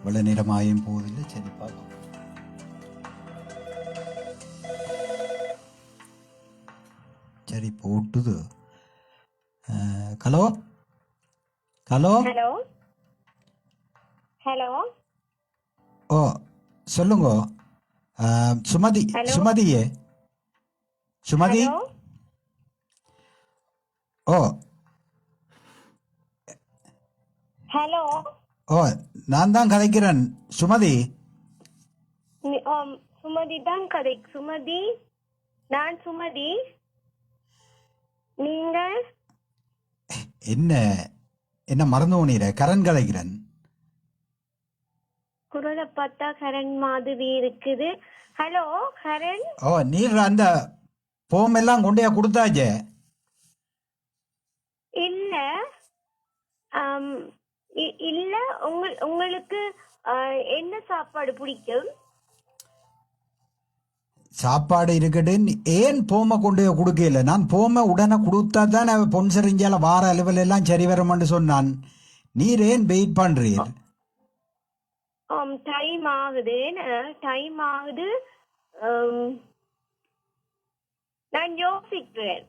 இவ்வளவு நேரமாயும் போவதில்லை. சரி பார்ப்போம். சரி போட்டுது. Hello hello hello hello. ஓ சொல்லுங்க. சுமதி ஹலோ சுமதியே சுமதி. ஹலோ. ஓ ஹலோ. ஓ நான் தான் கதைக்கிறேன் சுமதி. சுமதி தான் கதை. சுமதி, நான் சுமதி. நீங்க என்ன என்ன மறந்து போனீர? கரண் கதைக்கிறேன். குரலை பார்த்தா கரண் மாதிரி இருக்குது. ஹலோ கரண். ஓ நீர் அந்த போம் எல்லாம் கொண்டே கொடுத்தாச்சே? இல்ல இல்ல. உங்களுக்கு என்ன சாப்பாடு பிடிக்கும்? சாப்பாடு இருக்கட்டு. ஏன் போமை கொண்டு கொடுக்கல? நான் போமை உடனே கொடுத்தா தான் பொன் சரிஞ்சால வார அலுவல் எல்லாம் சரி வரும்னு சொன்னான். நீர் ஏன் வெயிட் பண்றீர்? டைம் ஆகுது, டைம் ஆகுது. நான் யோசிக்கிறேன்.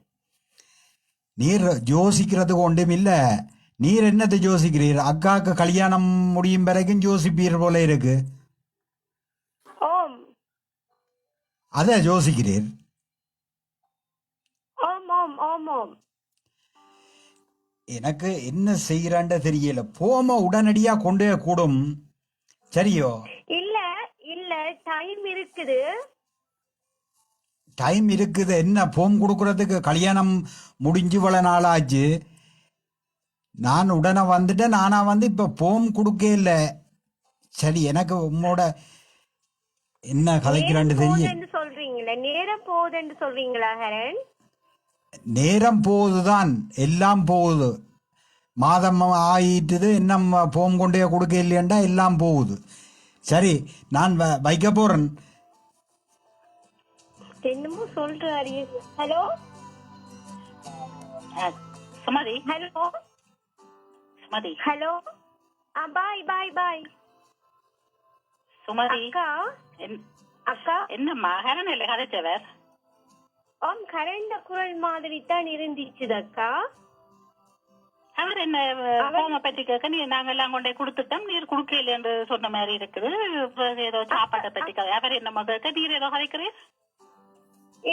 நீர் யோசிக்கிறதுக்கு ஒன்றும் இல்ல. நீர் என்னத்தை யோசிக்கிறீர்? அக்காவுக்கு கல்யாணம் முடியும் வரைக்கும் யோசிப்பீர் போல இருக்கு. ஓம். அத யோசிக்கிறீர்? ஓம் ஓம் ஓம் ஓம். எனக்கு என்ன செய்யறான்னு தெரியல. போம உடனடியா கொண்டு கூடும். சரியோ? இல்ல இல்ல, டைம் இருக்குது. டைம் இருக்குது. என்ன போம் கொடுக்கறதுக்கு? கல்யாணம் முடிஞ்சு வள நாளாச்சு. நான் உடனே வந்துட்டேன். நானா வந்து இப்ப போம் கொடுக்க இல்ல. சரி, எனக்கு உம்மோட என்ன கதைக்கிறான்னு தெரியும். சொல்றீங்களா? நேரம் போகுதுன்னு சொல்றீங்களா ஹரன்? நேரம் போகுதுதான், எல்லாம் போகுது. மாதம் ஆயிட்டுது, இன்னும் போம் கொண்டே கொடுக்க இல்லையண்டா எல்லாம் போகுது. சரி, நான் வைக்க போறேன். என்னமோ சொல்றாரு. Hello Sumathi. Hello Sumathi. Hello. Bye bye bye. Sumathi. அக்கா அக்கா. என்னம்மா ஹரன் இல்லை கதைச்சவர்? கரண்ட குரல் மாதிரி தான் இருந்துச்சு அக்கா. அவர் என்ன போம பற்றி கேட்க நீ நாங்கெல்லாம் கொண்டே கொடுத்துட்டோம், நீர் கொடுக்கல என்று சொன்ன மாதிரி இருக்குது. ஏதோ சாப்பாட்டை பற்றி அவர் என்னம்மா கேட்க நீர் ஏதோ கதைக்கிறீர்?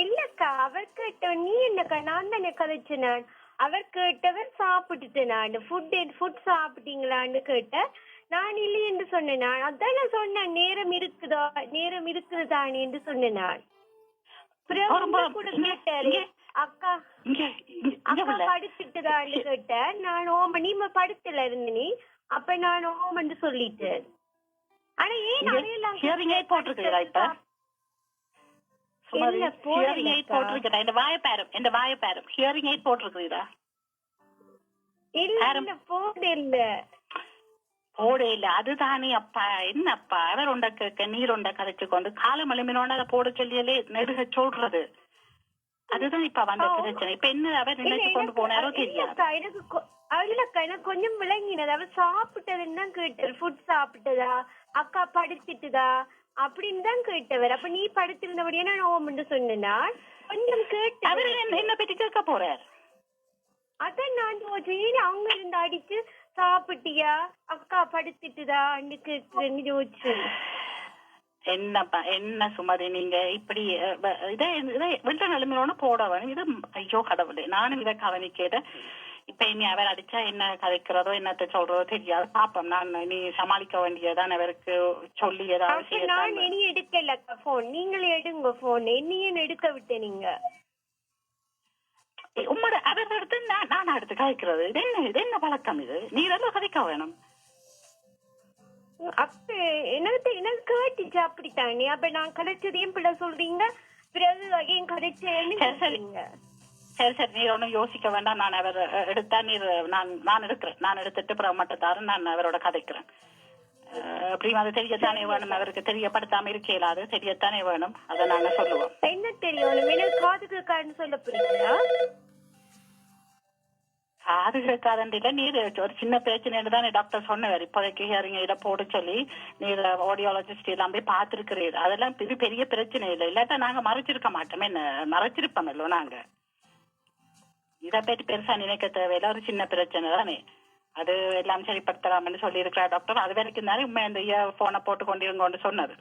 இல்லக்கா, அவர் கேட்ட நீ என்னக்கா? நான் தானே கதைச்சேன். நான் அவர் கேட்டவர் சாப்பிட்டுட்டேன். நான் ஃபுட் சாப்பிட்டீங்களான்னு கேட்ட. நான் இல்லை என்று சொன்னேன். நான் அதான் நான் சொன்னேன், நேரம் இருக்குதா, நேரம் இருக்குது தானே என்று சொன்னேன். நான் கூட கேட்டாரு அக்கா அக்கா படுத்துட்டுதான்னு கேட்டேன். நான் ஓம நீ படுத்துல இருந்து நீ அப்ப நான் ஓமன்னு சொல்லிட்டேன். ஆனா ஏன் அதையெல்லாம் போட்டிருக்கிறா? இப்ப போட்டிருக்கிறா? இந்த வாயப்பாரம், இந்த வாயப்பாரம் ஹியரிங் எய்ட் போட்டிருக்கிறீரா? இல்ல போட இல்ல, போட இல்ல. அதுதானே அப்பா. என்னப்பா அவர் உண்ட கேட்க நீர் உண்ட கதைச்சு கொண்டு காலமளிமினோட அதை போட சொல்லியாலே நெடுக சொல்றது. அதுதான் இப்ப வந்த பிரச்சனை. இப்ப என்ன அவர் நினைச்சு கொண்டு போனாரோ தெரியாது. எனக்கு கொஞ்சம் விளங்கினது. அவர் சாப்பிட்டதுன்னு தான் கேட்டார். ஃபுட் சாப்பிட்டதா, அக்கா படுத்துட்டுதா அப்படின்னு தான் கேட்டவர். அப்ப நீ படுத்திருந்தபடியா நான் ஓமன்னு சொன்னா கொஞ்சம் கேட்டு அவர் என்ன பத்தி கேட்க போறார். அதான் நான் யோசிச்சேன், அவங்க இருந்து அடிச்சு சாப்பிட்டியா, அக்கா படுத்துட்டுதான்னு கேட்கிறேன்னு யோசிச்சேன். என்னப்பா என்ன சுமதி நீங்க இப்படி இதை வெள்ள நிலைமையோட போட வேணும். இது ஐயோ கடவுளே, நானும் இதை கவனிக்கிறேன். இப்ப இனி அவர் அடிச்சா என்ன கதைக்கிறதோ என்னத்த சொல்றதோ தெரியாது. பாப்போம். நான் நீ சமாளிக்க வேண்டியதான். அவருக்கு சொல்லி ஏதாவது. நான் இனி எடுக்கல போன், நீங்களே எடுங்க போன். என்னையும் எடுக்க விட்டு நீங்க உங்களோட அவர் எடுத்து நான் எடுத்து கதைக்கிறது. இது என்ன பழக்கம் இது? நீ இதெல்லாம் கதைக்க வேணும். அப்ப எனக்கு கேட்டுச்சு அப்படித்தானே. அப்ப நான் கதைச்சதையும் பிள்ளை சொல்றீங்க, பிறகு ஏன் கதைச்சேன்னு சொல்றீங்க. சரி சரி, நீ ஒன்னும் யோசிக்க வேண்டாம். நான் அவர் எடுத்தா நீர் நான் எடுக்கிறேன். நான் எடுத்துட்டு பிறகு மட்டும் தாரு நான் அவரோட கதைக்கிறேன். அப்படியும் அது தெரியத்தானே வேணும். அவருக்கு தெரியப்படுத்தாம இருக்கல, அது தெரியத்தானே வேணும். அதை நாங்க சொல்லுவோம். என்ன தெரியும்? எனக்கு காதுக்கு காரணம் சொல்ல போறீங்களா? காது கேட்காதண்டில நீர் ஒரு சின்ன பிரச்சனைன்னு தானே டாக்டர் சொன்னவர். இப்போதைக்கு ஹியரிங் இதை போட சொல்லி நீர் ஆடியாலஜிஸ்ட் எல்லாம் போய் பார்த்துருக்கிறீர். அதெல்லாம் இது பெரிய பிரச்சனை இல்லை. இல்லாட்டா நாங்க மறைச்சிருக்க மாட்டோமே, என்ன மறைச்சிருப்போமல்லோ நாங்க. இதை பற்றி பெருசா நினைக்க தேவையில்ல, ஒரு சின்ன பிரச்சனை தானே, அது எல்லாம் சரிப்படுத்தலாம்னு சொல்லி இருக்கிறார் டாக்டர். அது வரைக்கும் தானே உண்மை இந்த போனை போட்டு கொண்டிருங்கன்னு சொன்னது.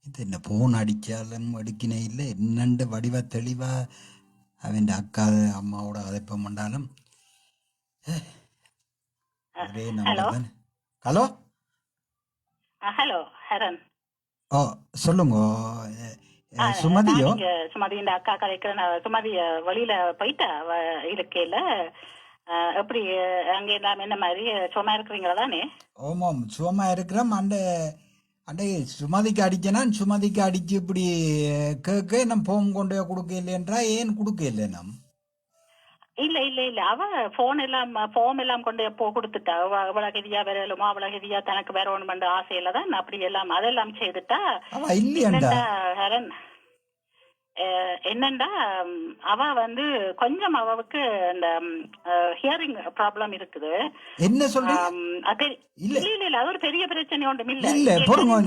இது என்ன போன் அடிச்சாலும் எடுக்கினே இல்லை, என்னண்டு வடிவ தெளிவா அவன் அக்கா அம்மாவோட அதைப்பம் பண்ணாலும் ஒரே நம்பர் தானே. Hello hello Haran. ஓ சொல்லுங்க. சுமதியோ? சுமதி இந்த அக்கா கதைக்கிற சுமதி வழியில போயிட்டா இருக்கையில எப்படி அங்க எல்லாம் என்ன மாதிரி சும்மா இருக்கிறீங்களா தானே? ஓமாம் சும்மா இருக்கிறோம். அண்டே சுமதிக்கு அடிச்சனா சுமதிக்கு அடிச்சு இப்படி கேட்க நம்ம போம் கொண்டு போய் கொடுக்க இல்லைன்றா. ஏன் கொடுக்க இல்லை? நம் இல்ல இல்ல இல்ல அவ போன் எல்லாம் கொண்டு போ கொடுத்துட்டா. அவ்வளவு ஹெதியா வரலுமோ அவ்வளவு ஹெதியா தனக்கு வேற ஒண்ணு ஆசையில தான் அப்படி எல்லாம் அதெல்லாம் செய்துட்டா. அவ இல்லையாண்டா ஹரன் என்னண்டா அவ கொஞ்சம் அவளுக்கு இந்த ஹியரிங் ப்ராப்ளம் இருக்குது. என்ன சொல்ற? இல்ல இல்ல இல்ல அது ஒரு பெரிய பிரச்சனை ஒன்றும் இல்ல. இல்ல பொறுங்க,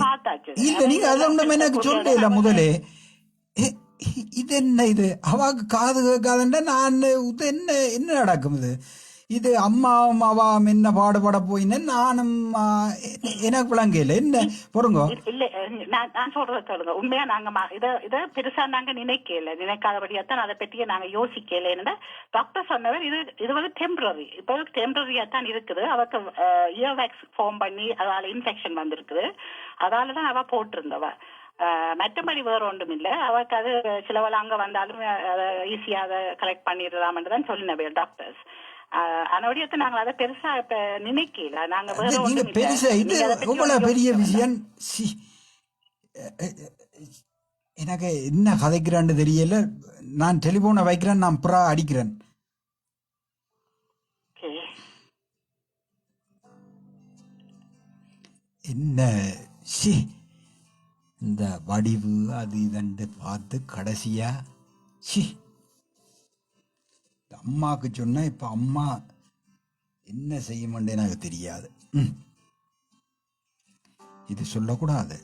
இல்ல நீங்க அதை ஒன்றும் எனக்கு சொல்லல முதலே. இது என்ன இது அவாக்கு காது கேட்காதுண்டா நான் இது என்ன என்ன நடக்கும்? இது அம்மாவும் அவாவும் என்ன பாடுபட போயின்னு நானும் எனக்கு விளங்கல. என்ன பொறுங்க. இல்ல நான் சொல்றத சொல்லுங்க. உண்மையா நாங்க இத பெருசா நாங்க நினைக்காதபடியாத்தான் அதை பற்றியே நாங்க யோசிக்கல. என்னடா டாக்டர் சொன்னவர் இது டெம்பரரி, இப்போ டெம்பரரியா தான் இருக்குது. அவருக்கு இயர் வேக்ஸ் ஃபார்ம் பண்ணி அதால இன்ஃபெக்ஷன் வந்திருக்குது. அதாலதான் அவ போட்டிருந்தவ. மற்றபடி வேற ஒன்றும் இல்ல. அவருக்கு அது சிலவள அங்க வந்தாலும் ஈஸியா அதை கலெக்ட் பண்ணிடலாம்னு தான் சொல்லினவே டாக்டர்ஸ். அதோடய நாங்க அதை பெருசா இப்ப நினைக்கல. நாங்க பெருசா இது இவ்வளவு பெரிய விஷயம். எனக்கு என்ன கதைக்கிறான்னு தெரியல. நான் டெலிபோனை வைக்கிறேன், நான் புறா அடிக்கிறேன். என்ன இந்த வடிவு அது இதண்டு பார்த்து கடைசியா அம்மாவுக்கு சொன்னா இப்ப அம்மா என்ன செய்யுமென்று எனக்கு தெரியாது. இது சொல்லக்கூடாது.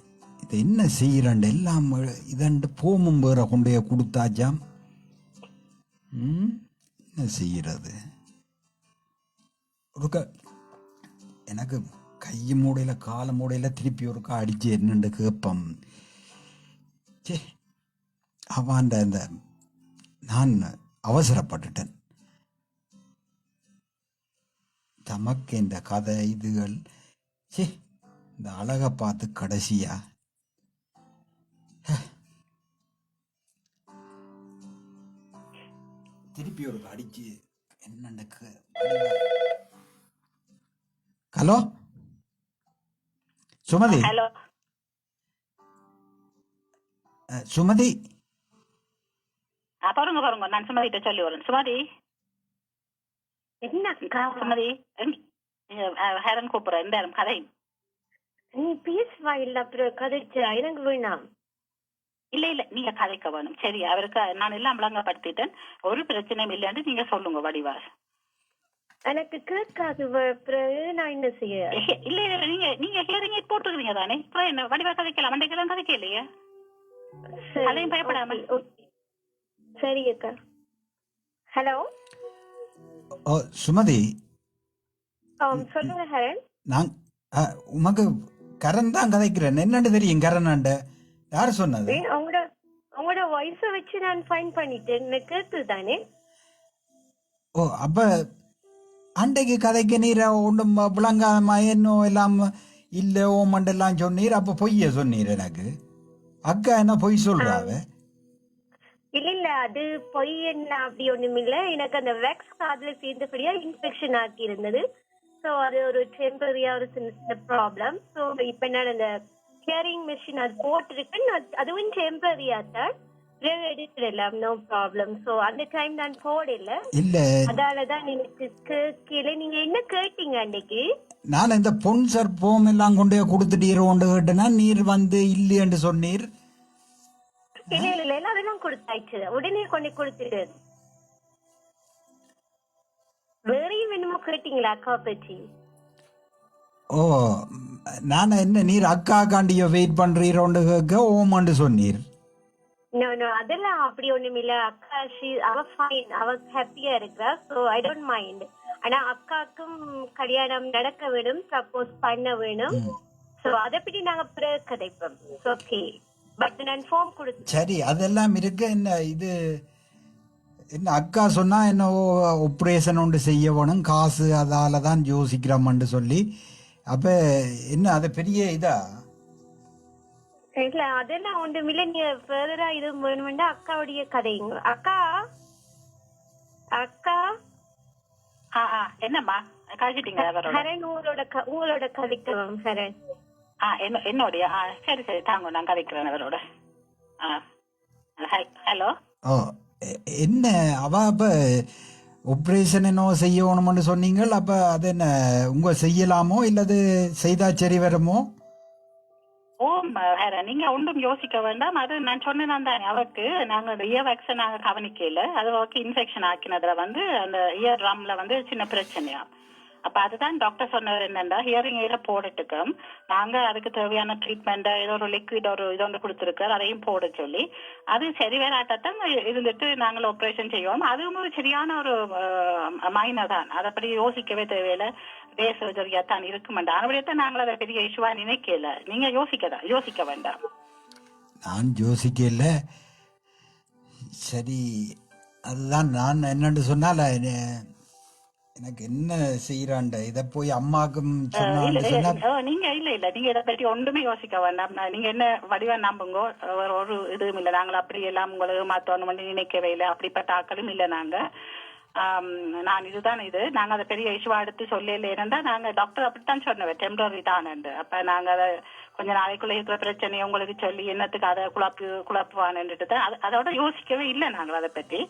இது என்ன செய்யறண்டு எல்லாம் இதண்டு போமும் வேற கொண்டு கொடுத்தாச்சாம். என்ன செய்யறது? ஒருக்க எனக்கு கையை மூடையில கால மூடையில திருப்பி ஒருக்கா அடிச்சு என்னண்டு கேட்பம். அவாண்ட இந்த நான் அவசரப்பட்டுட்டேன். தமக்கு இந்த கதை இதுகள் இந்த அழகை பார்த்து கடைசியா திருப்பி ஒரு அடிச்சு என்னண்டுக்கு. ஹலோ சுமதி? ஹலோ சுமதி பாருங்க நான் சுமதிட்ட சொல்லி வரேன். சுமதி என்னக்கா? சுமதி ஹேரன் கூப்பிடுறேன். இந்த கதை நீ பேசுவா இல்ல அப்புறம் கதைச்சா எனக்கு வேணாம். இல்ல இல்ல நீங்க கதைக்க வேணும். சரி, அவருக்கு நான் எல்லாம் விளங்கப்படுத்திட்டேன். ஒரு பிரச்சனையும் இல்லைன்னு நீங்க சொல்லுங்க வடிவா. எனக்கு கேட்காது. நான் என்ன செய்ய? இல்ல இல்ல நீங்க ஹியரிங் எய்ட் போட்டுக்கிறீங்க தானே? அப்புறம் என்ன வடிவா கதைக்கலாம்? மண்டைக்கெல்லாம் கதைக்க இல்லையா? அதையும் பயப்படாம. சரி அக்கா. ஹலோ சுமதி சொல்லுங்க ஹரன். நான் உமக்கு கரண் தான் கதைக்கிறேன். என்னன்னு தெரியும் கரணாண்ட? யாரு சொன்னது? உங்களோட வாய்ஸ வச்சு நான் ஃபைன் பண்ணிட்டேன். எனக்கு கேக்குது தானே? ஓ அப்ப அண்டைக்கு கதைக்க நீர் ஒன்றும் விளங்காம என்னோ எல்லாம் இல்ல ஓமண்டெல்லாம் சொன்னீர். அப்ப பொய்ய சொன்னீர் எனக்கு. அக்கா என்ன பொய் சொல்றாவ? இல்ல இல்ல அது பொய் என்ன அப்படி ஒண்ணும் இல்ல. எனக்கு அந்த வேக்ஸ் காதுல சேர்ந்தபடியா இன்ஃபெக்ஷன் ஆக்கி இருந்தது. ஸோ அது ஒரு டெம்பரரியா ஒரு சின்ன ப்ராப்ளம். ஸோ இப்ப நான் அந்த ஹியரிங் மெஷின் அது போட்டிருக்கேன். அதுவும் டெம்பரரியா தான் எடுத்துடலாம், நோ ப்ராப்ளம். ஸோ அந்த டைம் நான் போடல. இல்ல அதாலதான் எனக்கு கேட்கல. நீங்க என்ன கேட்டீங்க அன்னைக்கு? நான் இந்த பொன்சர் போம் எல்லாம் கொண்டு கொடுத்துட்டீரோண்டு கேட்டேன்னா நீர் இல்லையென்று சொன்னீர். இல்ல இல்ல இல்ல அதெல்லாம் கொடுத்தாச்சு. உடனே கொண்டு கொடுத்துட்டு. வேறையும் என்னமோ கேட்டீங்களா அக்காவை பற்றி? ஓ, நான் என்ன நீர் அக்கா காண்டியோ வெயிட் பண்றீரோண்டு கேட்க ஓமண்டு சொன்னீர். நோ நோ, அதெல்லாம் அப்படி ஒண்ணும் இல்ல அக்கா. அவ ஃபைன், அவ ஹாப்பியா இருக்கிறா. So I don't mind. ஆனா அக்காக்கும் கல்யாணம் நடக்க வேணும், சப்போஸ் பண்ண வேணும். சோ அத பத்தி நாங்க பிறகு கதைப்போம். ஓகே, பட் நான் ஃபார்ம் கொடுத்து. சரி, அதெல்லாம் இருக்கு. என்ன இது என்ன அக்கா சொன்னா என்ன ஆப்ரேஷன் ஒன்று செய்ய வேணும், காசு அதால தான் யோசிக்கிறோம்னு சொல்லி. அப்ப என்ன அது பெரிய இதா? இல்ல அதெல்லாம் ஒன்றும் இல்ல. நீங்க ஃபர்தரா இது வேணும்னா அக்காவுடைய கதைங்க. அக்கா அக்கா என்னம்மா காய்ச்சிட்டீங்க அவரோட? ஹரன் உங்களோட கதைக்கலாம் ஹரன். என்னுடைய சரி சரி தாங்க, நான் கதைக்கிறேன் அவரோட. ஹலோ. ஓ, என்ன அவ அப்ப ஆப்ரேஷன் என்ன செய்யணும்னு சொன்னீங்க. அப்ப அது என்ன உங்க செய்யலாமோ இல்லது செய்தா சரி வருமோ? வேற நீங்க ஒன்றும் யோசிக்க வேண்டாம். அது நான் சொன்னேன் தானே அவருக்கு. நாங்க இயர் வேக்சின் நாங்க கவனிக்கல. அது அவருக்கு இன்ஃபெக்ஷன் ஆக்கினதுல வந்து அந்த இயர் ட்ரம்ல வந்து சின்ன பிரச்சனையா. அப்ப அதுதான் டாக்டர் சொன்னவர் என்னன்னா, ஹியரிங் எய்ட போடட்டுக்கும் நாங்க அதுக்கு தேவையான ட்ரீட்மெண்ட் ஏதோ ஒரு லிக்விட் ஒரு இதொன்று கொடுத்துருக்காரு, அதையும் போட சொல்லி. அது சரி வேறாட்டத்தான் இருந்துட்டு நாங்கள் ஆப்ரேஷன் செய்வோம். அதுவும் ஒரு சரியான ஒரு மைனர் தான், அதை பற்றி யோசிக்கவே தேவையில்லை. டே சர்ஜரியா தான் இருக்குமெண்டா. அதுபடியத்தான் நாங்கள் அதை பெரிய இஷ்யூவா நினைக்கல. நீங்க யோசிக்க வேண்டாம். நான் யோசிக்கல. சரி, அதுதான் நான் என்னன்னு சொன்னால எனக்கு என்ன செய்யறாண்ட இத போய் அம்மாக்கும் நீங்க இல்ல நீங்க இதை பற்றி ஒன்றுமே யோசிக்க வேண்டாம். நீங்க என்ன வடிவா நம்புங்கோ, ஒரு இதுவும் இல்லை. நாங்கள் அப்படி எல்லாம் உங்களுக்கு மாத்தணும் நினைக்கவே இல்லை. அப்படிப்பட்ட ஆக்களும் இல்லை நாங்க. நான் இதுதான் நாங்க அதை பெரிய இஷ்யூவா எடுத்து சொல்லல. இருந்தா நாங்க டாக்டர் அப்படித்தான் சொன்னோம், டெம்பரரி தான். அப்ப நாங்க அதை கொஞ்ச நாளைக்குள்ள இருக்கிற பிரச்சனையை உங்களுக்கு சொல்லி என்னத்துக்கு அதை குழப்புவான்னுட்டு தான் அதோட யோசிக்கவே இல்லை நாங்கள் அதை பற்றி.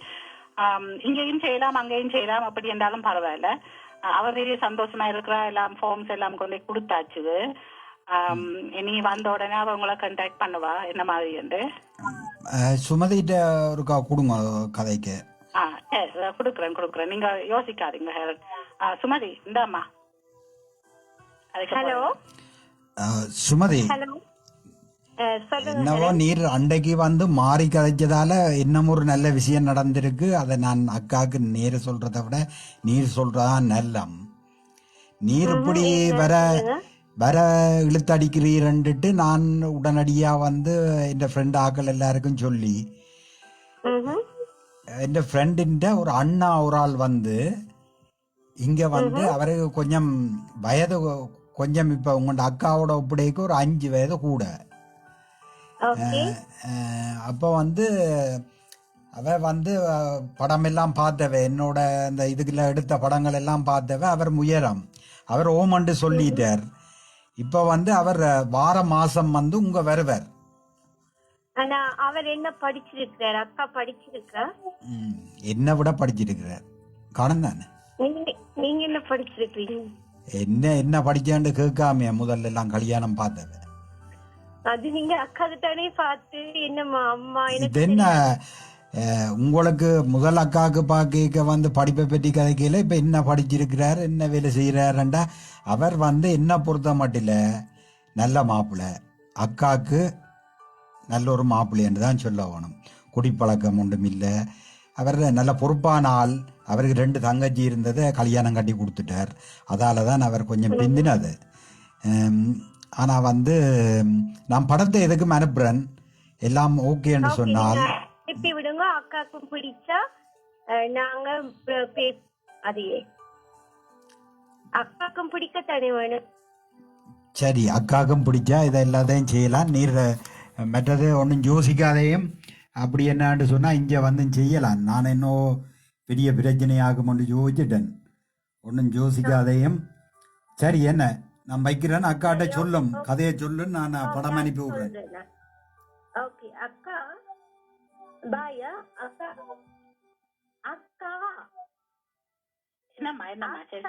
இங்கேயும் செய்யலாம் அங்கேயும் செய்யலாம், அப்படி இருந்தாலும் பரவாயில்ல. அவர் பெரிய சந்தோஷமா இருக்கிறா. எல்லாம் ஃபார்ம்ஸ் எல்லாம் கொண்டு கொடுத்தாச்சு. நீ வந்த உடனே அவ உங்களை கண்டாக்ட் பண்ணுவா என்ன மாதிரி என்று. சுமதிட்ட இருக்கா கொடுங்க கதைக்கு. கொடுக்குறேன். நீங்க யோசிக்காதீங்க. சுமதி இந்தாம்மா. ஹலோ சுமதி, என்னவோ நீர் அண்டைக்கு வந்து மாறி கதைச்சதால இன்னும் ஒரு நல்ல விஷயம் நடந்திருக்கு. அதை நான் அக்காவுக்கு நேர சொல்றதை விட நீர் சொல்றதான் நல்லம். நீர் இப்படி வர இழுத்தடிக்கிறீரன்ட்டு நான் உடனடியா வந்து என் ஃப்ரெண்ட் ஆக்கள் எல்லாருக்கும் சொல்லி, என் ஃப்ரெண்டின் ஒரு அண்ணா ஒரு ஆள் வந்து இங்க வந்து அவருக்கு கொஞ்சம் வயது கொஞ்சம் இப்ப உங்களோட அக்காவோட ஒப்படைக்கு ஒரு 5 வயது கூட. அப்போ வந்து அவ வந்து படம் எல்லாம் பார்த்தவ, என்னோட இந்த இதுக்குள்ள எடுத்த படங்கள் எல்லாம் பார்த்தவ. அவர் முயரம் அவர் ஓமண்டு சொல்லிட்டார். இப்ப வந்து அவர் வார மாசம் வந்து உங்க வருவர். ஆனா அவர் என்ன படிச்சிருக்கிறார்? அக்கா படிச்சிருக்கா? என்ன விட படிச்சிருக்கிறார். காணும் தானே. நீங்க என்ன படிச்சிருக்கீங்க? என்ன படிச்சான்னு கேட்காம முதல்ல எல்லாம் கல்யாணம் பார்த்தவ. அது நீங்க அக்கா கிட்டே பார்த்து என்னம்மா அம்மா இது என்ன உங்களுக்கு முதல் அக்காவுக்கு பார்க்க வந்து படிப்பை பற்றி கதைக்கல. இப்ப என்ன படிச்சிருக்கிறார் என்ன வேலை செய்யறாருண்டா அவர் வந்து என்ன பொறுத்த மாட்டில நல்ல மாப்பிள்ளை, அக்காவுக்கு நல்ல ஒரு மாப்பிள்ளைன்னு தான் சொல்ல வேணும். குடிப்பழக்கம் ஒன்றும் இல்லை. அவர் நல்ல பொறுப்பான ஆள். அவருக்கு 2 தங்கச்சி இருந்ததை கல்யாணம் கட்டி கொடுத்துட்டார். அதால தான் அவர் கொஞ்சம் பிந்தினது. ஆனால் வந்து நான் படத்தை எதுக்கும் அனுப்புறேன், எல்லாம் ஓகேன்னு சொன்னால் அனுப்பி விடுங்க. அக்காவுக்கும் பிடிச்சா நாங்க அதையே அக்காவுக்கும் பிடிக்கத்தானே வேணும். சரி, அக்காவுக்கும் பிடிச்சா இதை எல்லாத்தையும் செய்யலாம். நீர் மற்றது ஒன்றும் யோசிக்காதையும் அப்படி என்னான்னு சொன்னால் இங்கே வந்து செய்யலாம். நான் இன்னும் பெரிய பிரச்சனையாகும்னு யோசிச்சிட்டேன். ஒன்றும் யோசிக்காதையும். சரி, என்ன நான் வைக்கிறேன். அக்காட்ட சொல்லும் கதையை சொல்லும். நான் படம் அனுப்பி விடுறேன். ஓகே அக்கா, பாயா அக்கா. அக்கா என்னம்மா சரி